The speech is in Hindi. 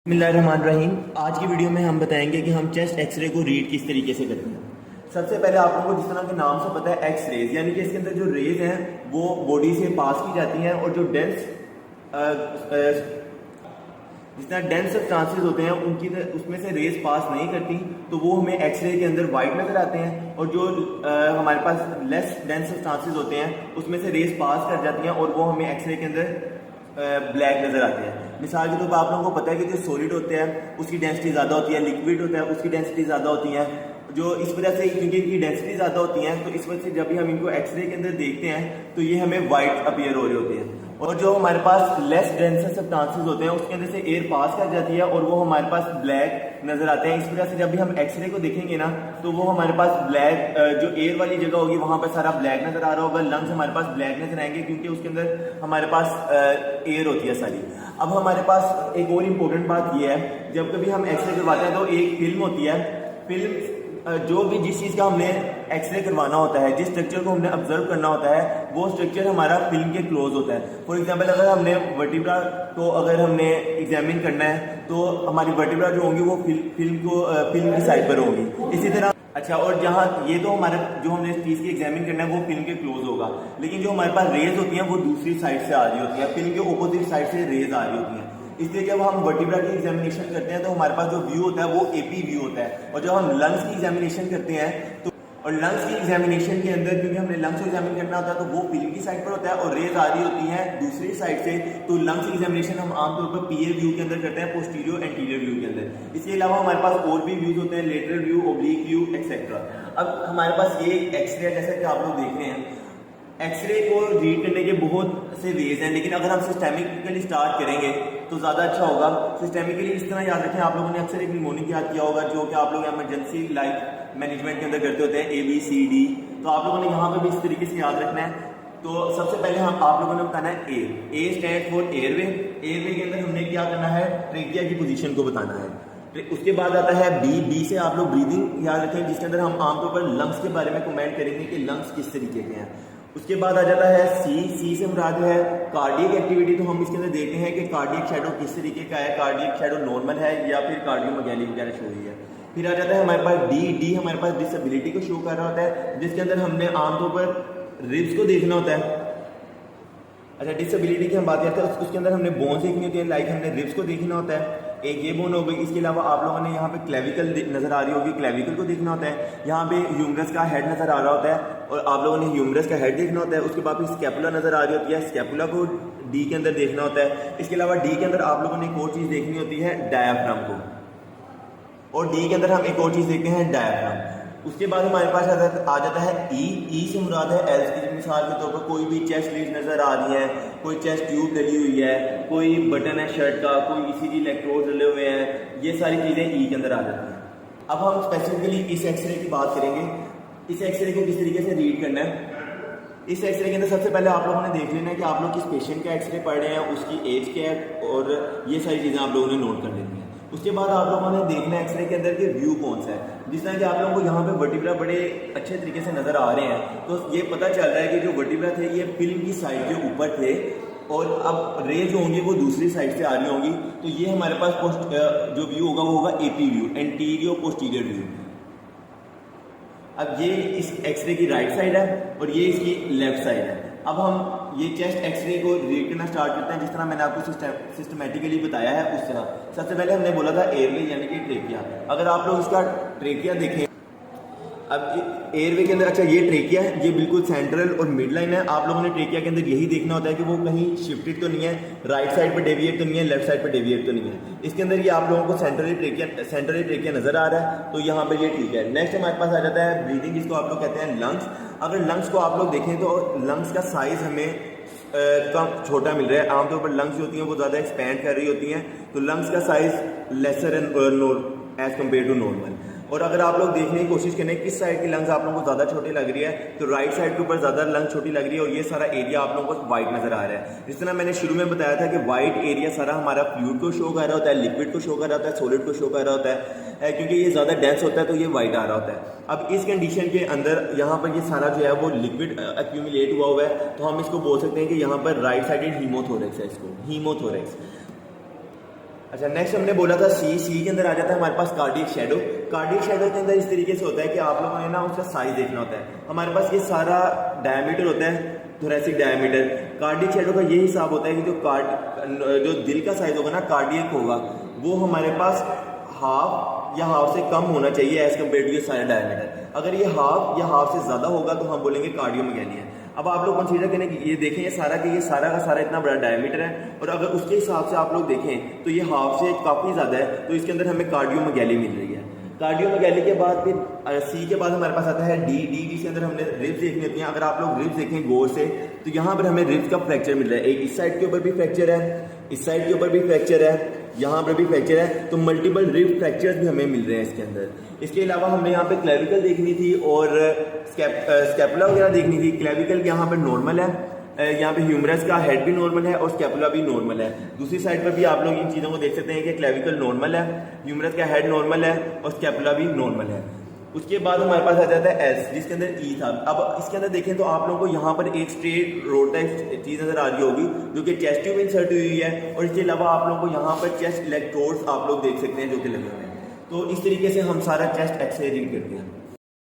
बिस्मिल्लाहिर्रहमानिर्रहीम। आज की वीडियो में हम बताएंगे कि हम चेस्ट एक्सरे को रीड किस तरीके से करते हैं। सबसे पहले आप लोगों को जिस तरह के नाम से पता है एक्स रेज, यानी कि इसके अंदर जो रेज हैं वो बॉडी से पास की जाती हैं और जो जिस तरह डेंस सब्सटेंसेस होते हैं उनकी उसमें से रेज पास नहीं करती, तो वो हमें एक्सरे के अंदर वाइट नजर आते हैं। और जो हमारे पास लेस डेंस सब्सटेंसेस होते हैं उसमें से रेज पास कर जाती हैं और वो हमें एक्सरे के अंदर ब्लैक नजर आते हैं। मिसाल के तौर पर आप लोगों को पता है कि जो सॉलिड होते हैं उसकी डेंसिटी ज़्यादा होती है, लिक्विड होता है उसकी डेंसिटी ज़्यादा होती है। जो इस वजह से क्योंकि इनकी डेंसिटी ज़्यादा होती है तो इस वजह से जब भी हम इनको एक्सरे के अंदर देखते हैं तो ये हमें वाइट अपीयर हो रहे होते हैं। और जो हमारे पास लेस डेंस सब्सटेंसेस होते हैं उसके अंदर से एयर पास कर जाती है और वो हमारे पास ब्लैक नजर आते हैं। इस वजह से जब भी हम एक्सरे को देखेंगे ना तो वो हमारे पास ब्लैक, जो एयर वाली जगह होगी वहां पर सारा ब्लैक नजर आ रहा होगा, लंग्स हमारे पास ब्लैक नजर आएंगे क्योंकि उसके अंदर हमारे पास एयर होती है सारी। अब हमारे पास एक और इम्पोर्टेंट बात यह है, जब कभी हम एक्सरे करवाते हैं तो एक फिल्म होती है। फिल्म जो भी जिस चीज़ का हमने एक्सरे करवाना होता है, जिस स्ट्रक्चर को हमने ऑब्जर्व करना होता है, वो स्ट्रक्चर हमारा फिल्म के क्लोज होता है। फॉर एग्जांपल अगर हमने वर्टिब्रा को अगर हमने एग्जामिन करना है तो हमारी वर्टिब्रा जो होंगी वो फिल्म की साइड पर होंगी। इसी तरह अच्छा, और जहाँ ये तो हमारे जो हमने इस चीज़ की एग्जामिन करना है वो फिल्म के क्लोज होगा, लेकिन जो हमारे पास रेज होती हैं वो दूसरी साइड से आ रही होती है, फिल्म के ऑपोजिट साइड से रेज आ रही होती हैं। इसलिए जब हम वर्टिब्रा की एग्जामिनेशन करते हैं तो हमारे पास जो व्यू होता है वो एपी व्यू होता है। और जब हम लंग्स की एग्जामिनेशन करते हैं तो और लंग्स की एग्जामिनेशन के अंदर क्योंकि हमने लंग्स को एग्जामिन करना होता है तो वो फिल्म की साइड पर होता है और रेज आ रही होती हैं दूसरी साइड से। तो लंग्स की एग्जामिनेशन हम आमतौर पर पीए व्यू के अंदर करते हैं, पोस्टीरियर एंटीरियर व्यू के अंदर। इसके अलावा हमारे पास और भी व्यूज होते हैं, lateral view, oblique view etcetera. अब हमारे पास ये एक्सरे जैसा कि आप लोग देख रहे हैं, एक्सरे को रीड करने के बहुत से वेज हैं, लेकिन अगर हम सिस्टेमिकली स्टार्ट करेंगे तो ज़्यादा अच्छा होगा। सिस्टेमिकली इस तरह याद रखें, आप लोगों ने अक्सर एक निमोनिक याद किया होगा जो कि आप लोग एमरजेंसी लाइफ मैनेजमेंट के अंदर करते होते हैं, ABCD। तो आप लोगों ने यहाँ पे भी इस तरीके से याद रखना है। तो सबसे पहले आप लोगों ने बताना है ए स्टैंड फॉर एयरवे। एयरवे के अंदर हमने क्या करना है, ट्रेकिया की पोजीशन को बताना है। उसके बाद आता है बी से आप लोग ब्रीदिंग याद रखें, जिसके अंदर हम आमतौर पर लंग्स के बारे में कमेंट करेंगे कि लंग्स किस तरीके के हैं। उसके बाद आ जाता है सी से मुराद है कार्डियक एक्टिविटी। तो हम इसके अंदर देखते हैं कि कार्डियक शैडो किस तरीके का है, कार्डियक शैडो नॉर्मल है या फिर कार्डियोमेगैली वगैरह शो हुई है। फिर आ जाता है हमारे पास डी हमारे पास डिसेबिलिटी को शो कर रहा होता है, जिसके अंदर हमने आमतौर पर रिब्स को देखना होता है। अच्छा, डिसेबिलिटी की हम बात करते हैं, उसके अंदर हमने बोन्स देखनी होती है, लाइक हमने रिब्स को देखना होता है, एक ये बोन हो गई। इसके अलावा आप लोगों ने यहाँ पे क्लेविकल नजर आ रही होगी, क्लेविकल को देखना होता है। यहाँ पे ह्यूमरस का हेड नजर आ रहा होता है और आप लोगों ने ह्यूमरस का हेड देखना होता है। उसके बाद फिर स्कैपुला नजर आ रही होती है, स्कैपुला को डी के अंदर देखना होता है। इसके अलावा डी के अंदर आप लोगों ने एक और चीज देखनी होती है, डायाफ्राम को, और डी के अंदर हम एक और चीज देखते हैं, डायाफ्राम। उसके बाद हमारे पास आ जाता है ई से मुराद है एल्स की। मिसाल के तौर पर कोई भी चेस्ट लीड नजर आ रही है, कोई चेस्ट ट्यूब डली हुई है, कोई बटन है शर्ट का, कोई ECG इलेक्ट्रोड डले हुए हैं, ये सारी चीजें ई के अंदर आ जाती हैं। अब हम स्पेसिफिकली इस एक्सरे की बात करेंगे, इस एक्सरे को किस तरीके से रीड करना है। इस एक्सरे के अंदर सबसे पहले आप लोगों ने देख लेना है कि आप लोग किस पेशेंट का एक्सरे पढ़ रहे हैं, उसकी एज क्या है, और ये सारी चीजें आप लोगों ने नोट कर लेनी है। उसके बाद आप लोगों ने देखना है एक्सरे के अंदर के व्यू कौन सा है। जिस तरह कि आप लोगों को यहाँ पे वर्टिब्रा बड़े अच्छे तरीके से नजर आ रहे हैं, तो ये पता चल रहा है कि जो वर्टिब्रा थे ये फिल्म की साइड के ऊपर थे और अब रेज होंगी वो दूसरी साइड से आ रही होंगी। तो ये हमारे पास जो व्यू होगा वो होगा AP view, anterior posterior view. अब ये इस एक्सरे की राइट साइड है और ये इसकी लेफ्ट साइड है। अब हम ये चेस्ट एक्सरे को रीड करना स्टार्ट करते हैं जिस तरह मैंने आपको सिस्टमैटिकली बताया है उस तरह। सबसे पहले हमने बोला था एयरवे यानी कि ट्रेकिया। अगर आप लोग इसका ट्रेकिया देखें, अब एयरवे के अंदर, अच्छा ये ट्रेकिया है, ये बिल्कुल सेंट्रल और मिड लाइन है। आप लोगों ने ट्रेकिया के अंदर यही देखना होता है कि वो कहीं शिफ्टेड तो नहीं है, राइट साइड पर डेविएट तो नहीं है, लेफ्ट साइड पर डेविएट तो नहीं है। इसके अंदर ये आप लोगों को सेंट्रली ट्रेकिया नजर आ रहा है, तो यहाँ पर ये ठीक है। नेक्स्ट हमारे पास आ जाता है ब्रीदिंग, जिसको आप लोग कहते हैं लंग्स। अगर लंग्स को आप लोग देखें तो लंग्स का साइज हमें कम छोटा मिल रहा है। आमतौर पर लंग्स जो होती हैं वो ज़्यादा एक्सपैंड कर रही होती हैं, तो लंग्स का size lesser as compare to normal. और अगर आप लोग देखने की कोशिश करें किस साइड की लंग्स आप लोगों को ज़्यादा छोटी लग रही है, तो राइट साइड के ऊपर ज़्यादा लंग्स छोटी लग रही है और ये सारा एरिया आप लोगों को वाइट नजर आ रहा है। जिस तरह मैंने शुरू में बताया था कि वाइट एरिया सारा हमारा फ्लूइड को शो कर रहा होता है, लिक्विड को शो कर रहा होता है, सॉलिड को शो कर रहा होता है, क्योंकि ये ज़्यादा डेंस होता है तो ये वाइट आ रहा होता है। अब इस कंडीशन के अंदर यहाँ पर ये सारा जो है वो लिक्विड एक्यूमुलेट हुआ है, तो हम इसको बोल सकते हैं कि यहाँ पर राइट साइडेड हीमोथोरेक्स है, इसको हीमोथोरेक्स। अच्छा, नेक्स्ट हमने बोला था सी के अंदर आ जाता है हमारे पास कार्डियक शेडो। कार्डियक शेडो के अंदर इस तरीके से होता है कि आप लोगों ने ना उसका साइज देखना होता है। हमारे पास ये सारा डायमीटर होता है, थोरेसिक डायमीटर। कार्डियक शेडो का ये हिसाब होता है कि जो दिल का साइज होगा ना, कार्डियक होगा, वो हमारे पास हाफ या हाफ से कम होना चाहिए एज कम्पेयर टू ये सारा डायमीटर। अगर ये हाफ या हाफ से ज़्यादा होगा तो हम बोलेंगे कार्डियोमेगाली है। अब आप लोग कंसीडर करें कि ये देखें, ये सारा का सारा इतना बड़ा डायमीटर है, और अगर उसके हिसाब से आप लोग देखें तो ये हाफ से काफ़ी ज़्यादा है, तो इसके अंदर हमें कार्डियोमेगाली मिल रही है। कार्डियोमेगाली के बाद फिर सी के बाद हमारे पास आता है डी के अंदर हमने रिब्स देखनी होती हैं। अगर आप लोग रिब्स देखें गौर से तो यहाँ पर हमें रिब्स का फ्रैक्चर मिल रहा है। एक इस साइड के ऊपर भी फ्रैक्चर है, इस साइड के ऊपर भी फ्रैक्चर है, यहाँ पर भी फ्रैक्चर है, तो मल्टीपल रिब फ्रैक्चर्स भी हमें मिल रहे हैं इसके अंदर। इसके अलावा हमने यहाँ पे क्लेविकल देखनी थी और स्कैपुला वगैरह देखनी थी। क्लेविकल यहाँ पर नॉर्मल है, यहाँ पे ह्यूमरस का हेड भी नॉर्मल है और स्कैपुला भी नॉर्मल है। दूसरी साइड पर भी आप लोग इन चीज़ों को देख सकते हैं कि क्लेविकल नॉर्मल है, ह्यूमरस का हेड नॉर्मल है और स्कैपुला भी नॉर्मल है। उसके बाद हमारे पास आ जाता है एस, जिसके अंदर ई था। अब इसके अंदर देखें तो आप लोगों को यहाँ पर एक स्ट्रेट रोड टाइप चीज़ नजर आ रही होगी जो कि चेस्ट ट्यूब इंसर्ट हुई है, और इसके अलावा आप लोगों को यहाँ पर चेस्ट इलेक्ट्रोड्स आप लोग देख सकते हैं जो कि लगे हुए हैं। तो इस तरीके से हम सारा चेस्ट एक्सरे रीड करते हैं।